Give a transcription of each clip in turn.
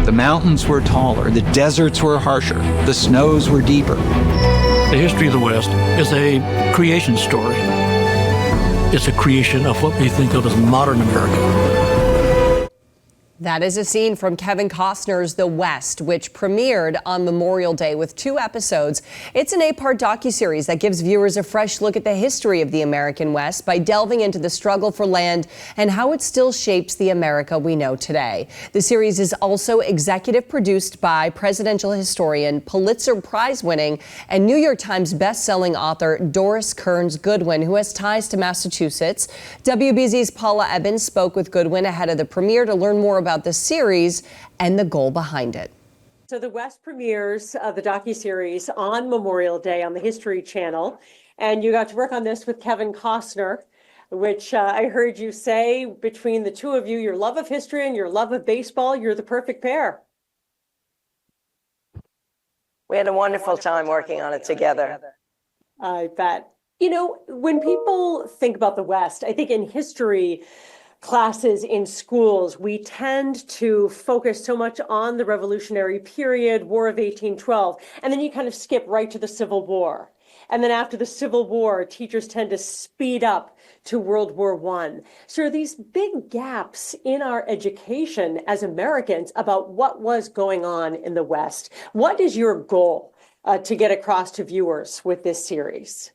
The mountains were taller, the deserts were harsher, the snows were deeper. The history of the West is a creation story. It's a creation of what we think of as modern America. That is a scene from Kevin Costner's The West, which premiered on Memorial Day with 2 episodes. It's an 8-part docuseries that gives viewers a fresh look at the history of the American West by delving into the struggle for land and how it still shapes the America we know today. The series is also executive produced by presidential historian, Pulitzer Prize-winning, and New York Times best-selling author Doris Kearns Goodwin, who has ties to Massachusetts. WBZ's Paula Ebben spoke with Goodwin ahead of the premiere to learn more about the series and the goal behind it. So The West premieres the docuseries on Memorial Day on the History Channel, and you got to work on this with Kevin Costner, which I heard you say between the two of you, your love of history and your love of baseball, you're the perfect pair. We had a wonderful time working on it together. I bet. You know, when people think about the West, I think in history classes in schools, we tend to focus so much on the Revolutionary period, War of 1812, and then you kind of skip right to the Civil War. And then after the Civil War, teachers tend to speed up to World War I. So are these big gaps in our education as Americans about what was going on in the West? What is your goal to get across to viewers with this series?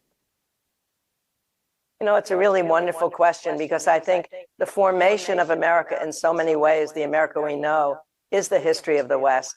You know, it's a really wonderful question because I think the formation of America in so many ways, the America we know, is the history of the West.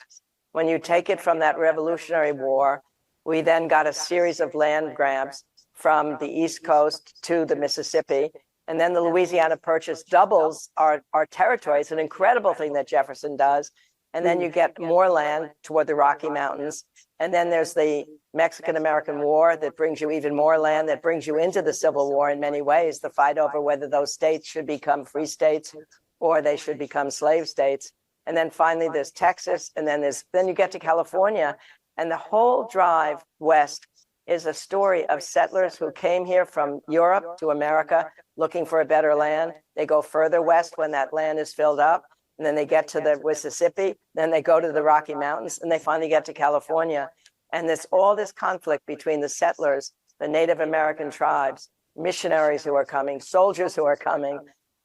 When you take it from that Revolutionary War, we then got a series of land grabs from the East Coast to the Mississippi, and then the Louisiana Purchase doubles our territories, an incredible thing that Jefferson does. And then you get more land toward the Rocky Mountains. And then there's the Mexican-American War that brings you even more land, that brings you into the Civil War in many ways, the fight over whether those states should become free states or they should become slave states. And then finally there's Texas, and then you get to California. And the whole drive west is a story of settlers who came here from Europe to America looking for a better land. They go further west when that land is filled up. And then they get to the Mississippi, then they go to the Rocky Mountains, and they finally get to California. And there's all this conflict between the settlers, the Native American tribes, missionaries who are coming, soldiers who are coming.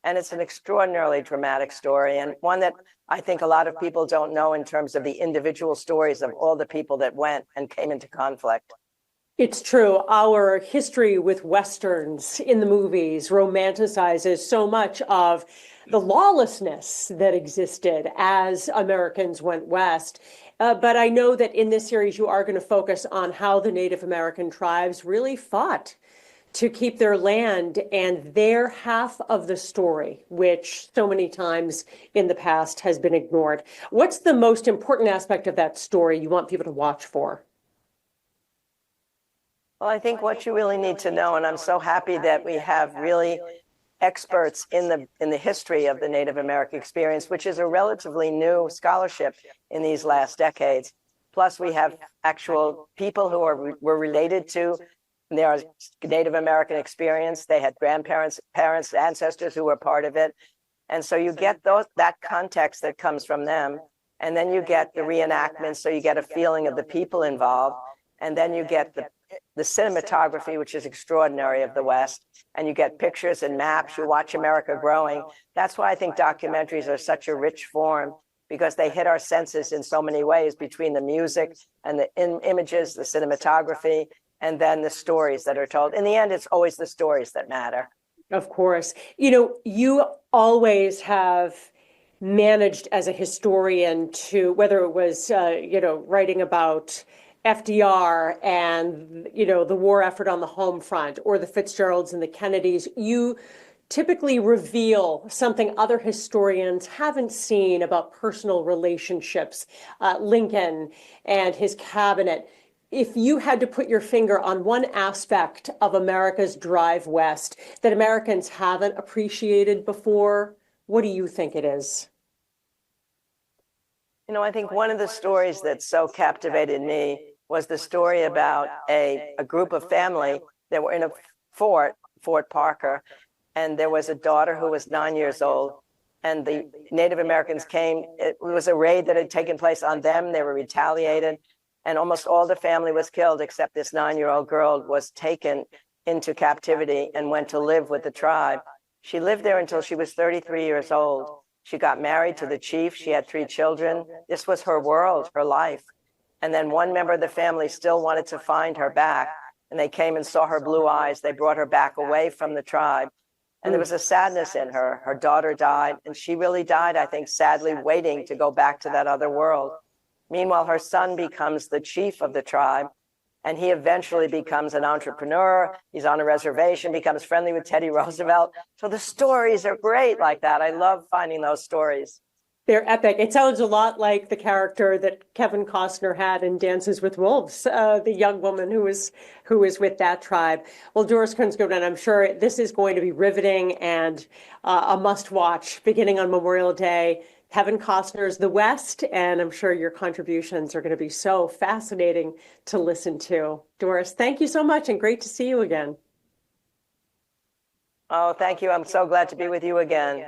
And it's an extraordinarily dramatic story, and one that I think a lot of people don't know in terms of the individual stories of all the people that went and came into conflict. It's true. Our history with Westerns in the movies romanticizes so much of the lawlessness that existed as Americans went west. But I know that in this series, you are going to focus on how the Native American tribes really fought to keep their land and their half of the story, which so many times in the past has been ignored. What's the most important aspect of that story you want people to watch for? Well, I think what you really need to know, and I'm so happy that we have really experts in the history of the Native American experience, which is a relatively new scholarship in these last decades. Plus, we have actual people who were related to their Native American experience. They had grandparents, parents, ancestors who were part of it. And so you get that context that comes from them. And then you get the reenactments, so you get a feeling of the people involved. And then you get the cinematography, which is extraordinary, of the West, and you get pictures and maps. You watch America growing. That's why I think documentaries are such a rich form, because they hit our senses in so many ways, between the music and the images, the cinematography, and then the stories that are told. In the end, it's always the stories that matter. Of course. You know, you always have managed as a historian to, whether it was, writing about FDR and, the war effort on the home front, or the Fitzgeralds and the Kennedys, you typically reveal something other historians haven't seen about personal relationships, Lincoln and his cabinet. If you had to put your finger on one aspect of America's drive west that Americans haven't appreciated before, what do you think it is? I think one of the stories that so captivated me was the story about a group of family that were in a Fort Parker, and there was a daughter who was 9 years old, and the Native Americans came. It was a raid that had taken place on them. They were retaliated, and almost all the family was killed except this 9-year-old girl was taken into captivity and went to live with the tribe. She lived there until she was 33 years old. She got married to the chief. She had 3 children. This was her world, her life. And then one member of the family still wanted to find her back, and they came and saw her blue eyes. They brought her back away from the tribe. And there was a sadness in her. Her daughter died, and she really died, I think, sadly, waiting to go back to that other world. Meanwhile, her son becomes the chief of the tribe, and he eventually becomes an entrepreneur. He's on a reservation, becomes friendly with Teddy Roosevelt. So the stories are great like that. I love finding those stories. They're epic. It sounds a lot like the character that Kevin Costner had in Dances with Wolves, the young woman who was with that tribe. Well, Doris Kearns Goodwin, I'm sure this is going to be riveting and a must-watch beginning on Memorial Day. Kevin Costner's The West, and I'm sure your contributions are going to be so fascinating to listen to. Doris, thank you so much, and great to see you again. Oh, thank you. I'm so glad to be with you again.